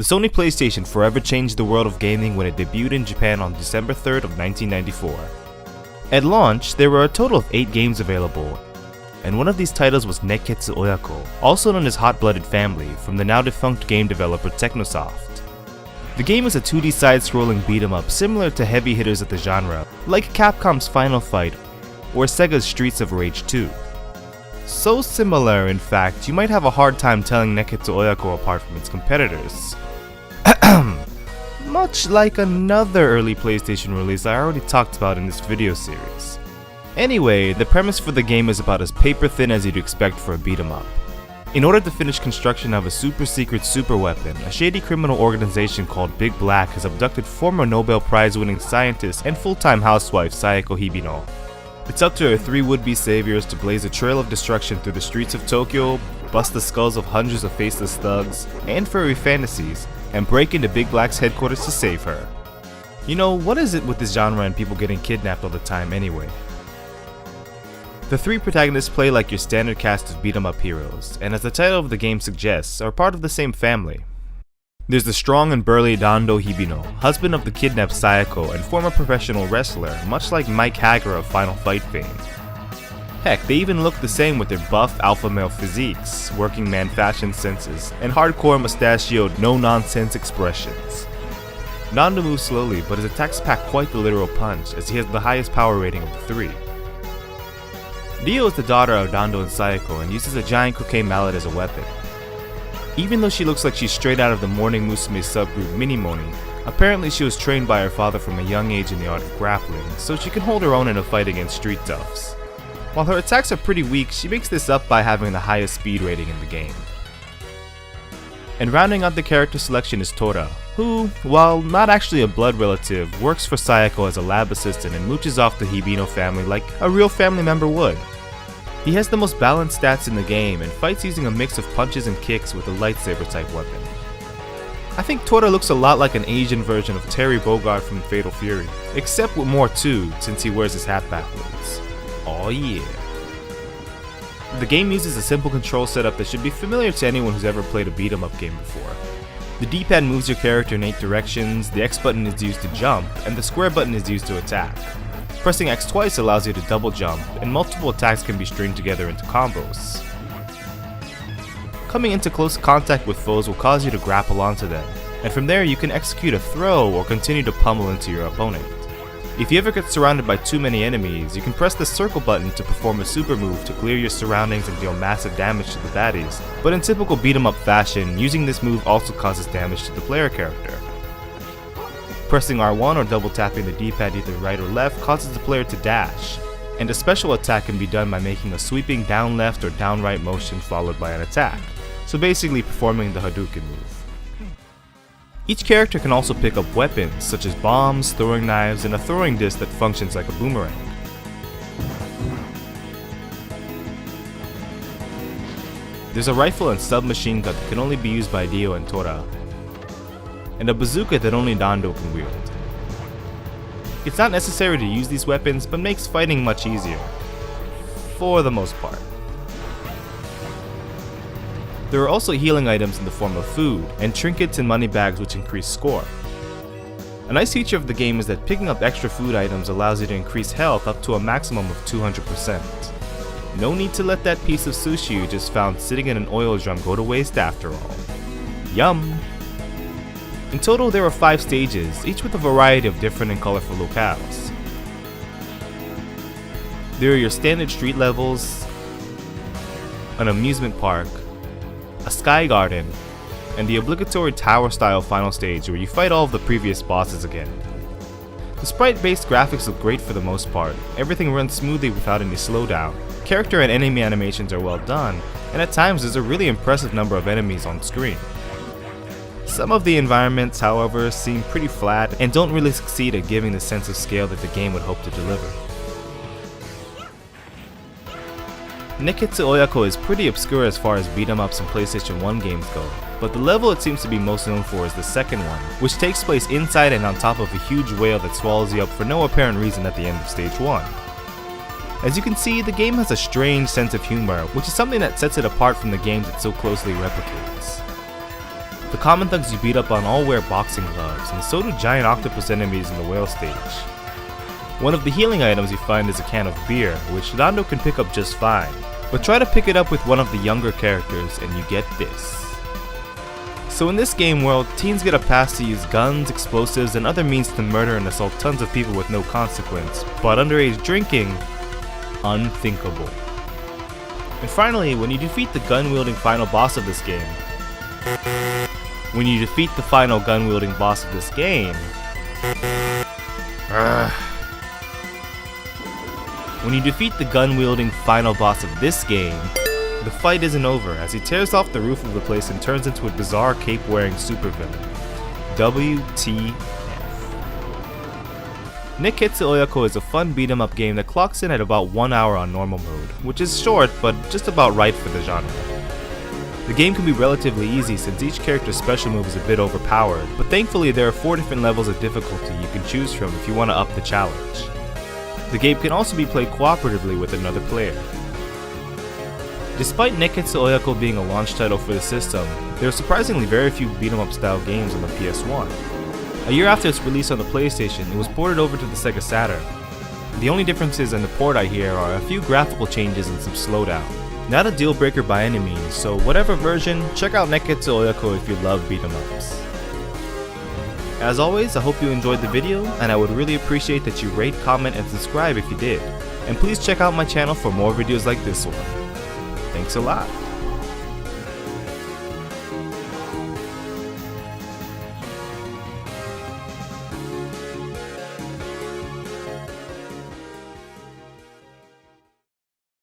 The Sony PlayStation forever changed the world of gaming when it debuted in Japan on December 3rd of 1994. At launch, there were a total of 8 games available, and one of these titles was Nekketsu Oyako, also known as Hot-Blooded Family, from the now defunct game developer Technosoft. The game is a 2D side-scrolling beat-em-up similar to heavy hitters of the genre, like Capcom's Final Fight or Sega's Streets of Rage 2. So similar, in fact, you might have a hard time telling Nekketsu Oyako apart from its competitors. Much like another early PlayStation release I already talked about in this video series. Anyway, the premise for the game is about as paper thin as you'd expect for a beat-em-up. In order to finish construction of a super secret super weapon, a shady criminal organization called Big Black has abducted former Nobel Prize winning scientist and full-time housewife Sayako Hibino. It's up to her 3 would-be saviors to blaze a trail of destruction through the streets of Tokyo, bust the skulls of hundreds of faceless thugs and furry fantasies, and break into Big Black's headquarters to save her. You know, what is it with this genre and people getting kidnapped all the time anyway? The 3 protagonists play like your standard cast of beat-em-up heroes, and as the title of the game suggests, are part of the same family. There's the strong and burly Dando Hibino, husband of the kidnapped Sayako and former professional wrestler, much like Mike Hager of Final Fight fame. Heck, they even look the same with their buff alpha male physiques, working man fashion senses, and hardcore mustachioed no-nonsense expressions. Nando moves slowly, but his attacks pack quite the literal punch, as he has the highest power rating of the 3. Rio is the daughter of Dando and Sayako and uses a giant croquet mallet as a weapon. Even though she looks like she's straight out of the Morning Musume subgroup Minimoni, apparently she was trained by her father from a young age in the art of grappling, so she can hold her own in a fight against street toughs. While her attacks are pretty weak, she makes this up by having the highest speed rating in the game. And rounding out the character selection is Tora, who, while not actually a blood relative, works for Sayako as a lab assistant and mooches off the Hibino family like a real family member would. He has the most balanced stats in the game and fights using a mix of punches and kicks with a lightsaber type weapon. I think Tora looks a lot like an Asian version of Terry Bogard from Fatal Fury, except with more too, since he wears his hat backwards. Oh yeah. The game uses a simple control setup that should be familiar to anyone who's ever played a beat-em-up game before. The D-pad moves your character in 8 directions, the X button is used to jump, and the square button is used to attack. Pressing X twice allows you to double jump, and multiple attacks can be stringed together into combos. Coming into close contact with foes will cause you to grapple onto them, and from there you can execute a throw or continue to pummel into your opponent. If you ever get surrounded by too many enemies, you can press the circle button to perform a super move to clear your surroundings and deal massive damage to the baddies, but in typical beat-em-up fashion, using this move also causes damage to the player character. Pressing R1 or double tapping the D-pad either right or left causes the player to dash, and a special attack can be done by making a sweeping down left or down right motion followed by an attack, so basically performing the Hadouken move. Each character can also pick up weapons, such as bombs, throwing knives, and a throwing disc that functions like a boomerang. There's a rifle and submachine gun that can only be used by Dio and Tora, and a bazooka that only Dando can wield. It's not necessary to use these weapons, but makes fighting much easier, for the most part. There are also healing items in the form of food, and trinkets and money bags which increase score. A nice feature of the game is that picking up extra food items allows you to increase health up to a maximum of 200%. No need to let that piece of sushi you just found sitting in an oil drum go to waste after all. Yum! In total there are 5 stages, each with a variety of different and colorful locales. There are your standard street levels, an amusement park, a sky garden, and the obligatory tower-style final stage where you fight all of the previous bosses again. The sprite-based graphics look great for the most part, everything runs smoothly without any slowdown, character and enemy animations are well done, and at times there's a really impressive number of enemies on screen. Some of the environments, however, seem pretty flat and don't really succeed at giving the sense of scale that the game would hope to deliver. Nekketsu Oyako is pretty obscure as far as beat-em-ups and PlayStation 1 games go, but the level it seems to be most known for is the second one, which takes place inside and on top of a huge whale that swallows you up for no apparent reason at the end of stage 1. As you can see, the game has a strange sense of humor, which is something that sets it apart from the games it so closely replicates. The common thugs you beat up on all wear boxing gloves, and so do giant octopus enemies in the whale stage. One of the healing items you find is a can of beer, which Nando can pick up just fine, but try to pick it up with one of the younger characters and you get this. So in this game world, teens get a pass to use guns, explosives, and other means to murder and assault tons of people with no consequence, but underage drinking, unthinkable. And finally, when you defeat the gun-wielding final boss of this game, When you defeat the final gun-wielding boss of this game, the fight isn't over as he tears off the roof of the place and turns into a bizarre cape-wearing supervillain. WTF. Nekketsu Oyako is a fun beat-em-up game that clocks in at about 1 hour on normal mode, which is short but just about right for the genre. The game can be relatively easy since each character's special move is a bit overpowered, but thankfully there are 4 different levels of difficulty you can choose from if you want to up the challenge. The game can also be played cooperatively with another player. Despite Nekketsu Oyako being a launch title for the system, there are surprisingly very few beat-em-up style games on the PS1. A year after its release on the PlayStation, it was ported over to the Sega Saturn. The only differences in the port I hear are a few graphical changes and some slowdown. Not a deal breaker by any means, so whatever version, check out Nekketsu Oyako if you love beat-em-ups. As always, I hope you enjoyed the video, and I would really appreciate that you rate, comment, and subscribe if you did. And please check out my channel for more videos like this one. Thanks a lot.